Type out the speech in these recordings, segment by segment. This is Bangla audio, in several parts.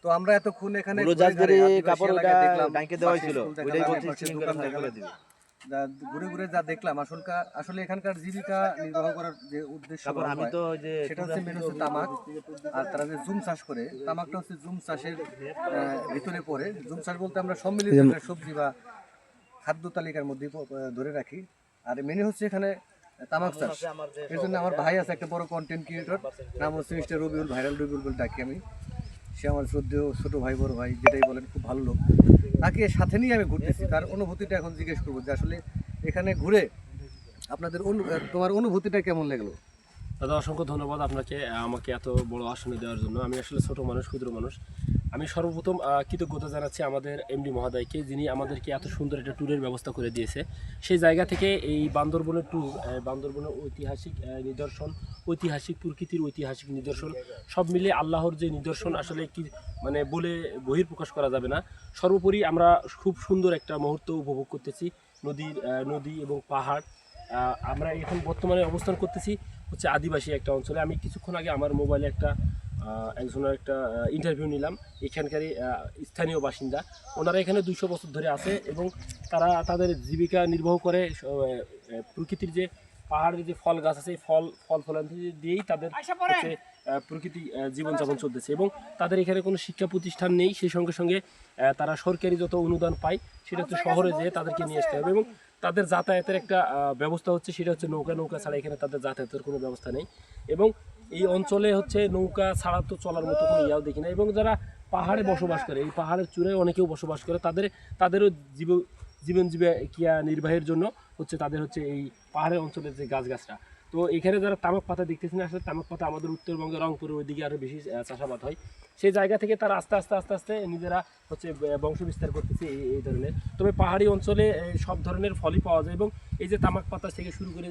তো আমরা এতক্ষণ এখানে ঘুরে ঘুরে যা দেখলাম আসলে এখানকার জীবিকা নির্বাহ করার যে উদ্দেশ্য সেটা হচ্ছে মেন হচ্ছে তামাক। আর তারা যে জুম চাষ করে, তামাকটা হচ্ছে জুম চাষের ভিতরে পড়ে। জুম চাষ বলতে আমরা সম্মিলিত একটা সবজি বা খাদ্য তালিকার মধ্যে ধরে রাখি। আর মেনে হচ্ছে এখানে তামাক চাষ। এর জন্য আমার ভাই আছে একটা বড় কন্টেন্ট ক্রিয়েটর, নাম হচ্ছে মিস্টার রবিউল, ভাইরাল রবিউল বলে ডাকি আমি। সে আমার শ্রদ্ধেয় ছোট ভাই, বড় ভাই যেটাই বলেন, খুব ভালো লোক। তাকে সাথে নিয়ে আমি ঘুরতেছি, তার অনুভূতিটা এখন জিজ্ঞেস করবো যে আসলে এখানে ঘুরে আপনাদের তোমার অনুভূতিটা কেমন লাগলো? দাদা অসংখ্য ধন্যবাদ আপনাকে আমাকে এত বড় আসনে দেওয়ার জন্য। আমি আসলে ছোট মানুষ, ক্ষুদ্র মানুষ। আমি সর্বপ্রথম কৃতজ্ঞতা জানাচ্ছি আমাদের এমডি মহোদয়কে, যিনি আমাদেরকে এত সুন্দর একটা ট্যুরের ব্যবস্থা করে দিয়েছে। সেই জায়গা থেকে এই বান্দরবনের ট্যুর, বান্দরবনের ঐতিহাসিক নিদর্শন, ঐতিহাসিক প্রকৃতির ঐতিহাসিক নিদর্শন সব মিলে আল্লাহর যে নিদর্শন আসলে কি মানে বলে বহির্প্রকাশ করা যাবে না। সর্বোপরি আমরা খুব সুন্দর একটা মুহূর্ত উপভোগ করতেছি, নদী এবং পাহাড়। আমরা এখন বর্তমানে অবস্থান করতেছি হচ্ছে আদিবাসী একটা অঞ্চলে। আমি কিছুক্ষণ আগে আমার মোবাইলে একজনের একটা ইন্টারভিউ নিলাম, এখানকারই স্থানীয় বাসিন্দা। ওনারা এখানে 200 বছর ধরে আছে এবং তারা তাদের জীবিকা নির্বাহ করে প্রকৃতির যে পাহাড়ের যে ফল গাছ আছে, এই ফল ফলান্তি দিয়েই তাদের হচ্ছে প্রকৃতি জীবনযাপন চলতেছে। এবং তাদের এখানে কোনো শিক্ষা প্রতিষ্ঠান নেই। সেই সঙ্গে সঙ্গে তারা সরকারি যত অনুদান পায় সেটা হচ্ছে শহরে যেয়ে তাদেরকে নিয়ে আসতে হবে। এবং তাদের যাতায়াতের একটা ব্যবস্থা হচ্ছে, সেটা হচ্ছে নৌকা ছাড়া এখানে তাদের যাতায়াতের কোনো ব্যবস্থা নেই। এবং এই অঞ্চলে হচ্ছে নৌকা ছাড়া তো চলার মতো কোনো ইয়াও দেখি না। এবং যারা পাহাড়ে বসবাস করে, এই পাহাড়ের চূড়ায় অনেকেও বসবাস করে, তাদেরও জীবন জীবিকা নির্বাহের জন্য হচ্ছে তাদের হচ্ছে এই পাহাড়ের অঞ্চলের যে গাছগাছরা। তো এখানে যারা তামাক পাতা দেখতেছেন, আসলে তামাক পাতা আমাদের উত্তরবঙ্গের রংপুরের ওইদিকে আরও বেশি চাষাবাদ হয়। সেই জায়গা থেকে তারা আস্তে আস্তে নিজেরা হচ্ছে বংশ বিস্তার করতেছে এই ধরনের। তবে পাহাড়ি অঞ্চলে সব ধরনের ফলই পাওয়া যায়। এবং এই যে তামাক পাতা থেকে শুরু করে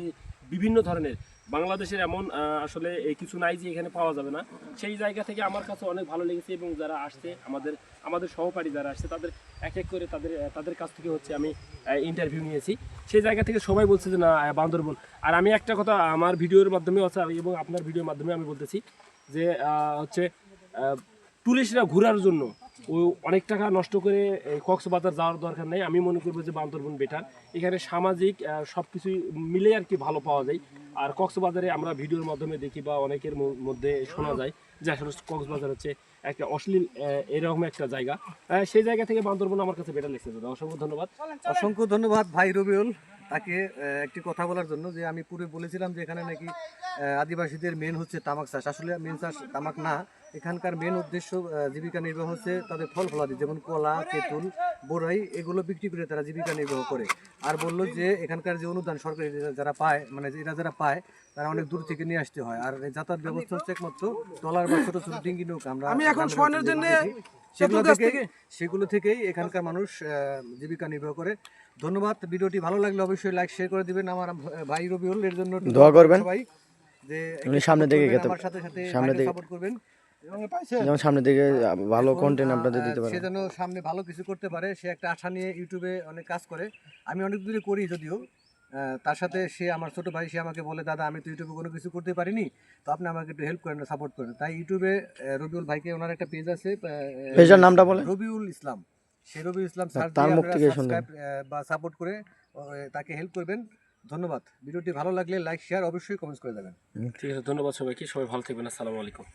বিভিন্ন ধরনের, বাংলাদেশের এমন আসলে কিছু নাই যে এখানে পাওয়া যাবে না। সেই জায়গা থেকে আমার কাছে অনেক ভালো লেগেছে। এবং যারা আসছে, আমাদের সহপাঠী যারা আসছে, তাদের এক এক করে তাদের কাছ থেকে হচ্ছে আমি ইন্টারভিউ নিয়েছি। সেই জায়গা থেকে সবাই বলছে যে না, বান্দরবন। আর আমি একটা কথা আমার ভিডিওর মাধ্যমে এবং আপনার ভিডিওর মাধ্যমে আমি বলতেছি যে হচ্ছে টুরিস্টরা ঘোরার জন্য অনেক টাকা নষ্ট করে কক্সবাজার যাওয়ার দরকার নেই। আমি মনে করবো যে বান্দরবন বেটার। এখানে সামাজিক সব কিছুই মিলে আর কি ভালো পাওয়া যায়। আর কক্সবাজারে আমরা ভিডিওর মাধ্যমে দেখি বা অনেকের মধ্যে শোনা যায় যে আসলে কক্সবাজার হচ্ছে একটা অশ্লীল এরকম একটা জায়গা। সেই জায়গা থেকে বান্দরবন আমার কাছে বেটার লেগেছে। দাদা অসংখ্য ধন্যবাদ। অসংখ্য ধন্যবাদ ভাই রবিউল, তাকে একটি কথা বলার জন্য। যে আমি পুরো বলেছিলাম যে এখানে নাকি আদিবাসীদের মেন হচ্ছে তামাক চাষ। আসলে মেন চাষ তামাক না, এখানকার মেন উদ্দেশ্য জীবিকা নির্বাহ হচ্ছে তাদের ফল ফলাদি, যেমন কলা, তেঁতুল, বড়াই, এগুলো বিক্রি করে তারা জীবিকা নির্বাহ করে। আর বললো যে এখানকার যে অনুদান সরকারি যারা পায়, মানে এরা যারা পায়, তারা অনেক দূর থেকে নিয়ে আসতে হয়। আর যাতায়াত ব্যবস্থা হচ্ছে একমাত্র ট্রলার বা ছোট ছোট ডিঙ্গি নৌকা। আমি এখন শোয়ানোর জন্য সেগুলো থেকেই এখানকার মানুষ জীবিকা নির্বাহ করে। ধন্যবাদ। ভিডিওটি ভালো লাগলে অবশ্যই লাইক শেয়ার করে দিবেন। আমার ভাই রবিউল এর জন্য দোয়া করবেন সবাই, যে সামনে দিকে আমার সাথে সাপোর্ট করবেন, যেমন সামনে দিকে ভালো কন্টেন্ট আপনাদের দিতে পারে। সে যেন সামনে ভালো কিছু করতে পারে, সে একটা আশা নিয়ে ইউটিউবে অনেক কাজ করে। আমি অনেক দূরে করি যদিও, তার সাথে সে আমার ছোট ভাই, সে আমাকে বলে দাদা আমি তো ইউটিউবে কোনো কিছু করতে পারিনি, তো আপনি আমাকে একটু হেল্প করেন, সাপোর্ট করেন। তাই ইউটিউবে রবিউল ভাইকে, ওনার একটা পেজ আছে, পেজের নামটা বলে রবিউল ইসলাম। সেই রবিউল ইসলাম স্যার তার মুখ থেকে সাবস্ক্রাইব বা সাপোর্ট করে তাকে হেল্প করবেন। ধন্যবাদ। ভিডিওটি ভালো লাগলে লাইক শেয়ার অবশ্যই কমেন্টস করে দেবেন। ঠিক আছে, ধন্যবাদ সবাইকে। সবাই ভালো থাকবেন। আসসালামু আলাইকুম।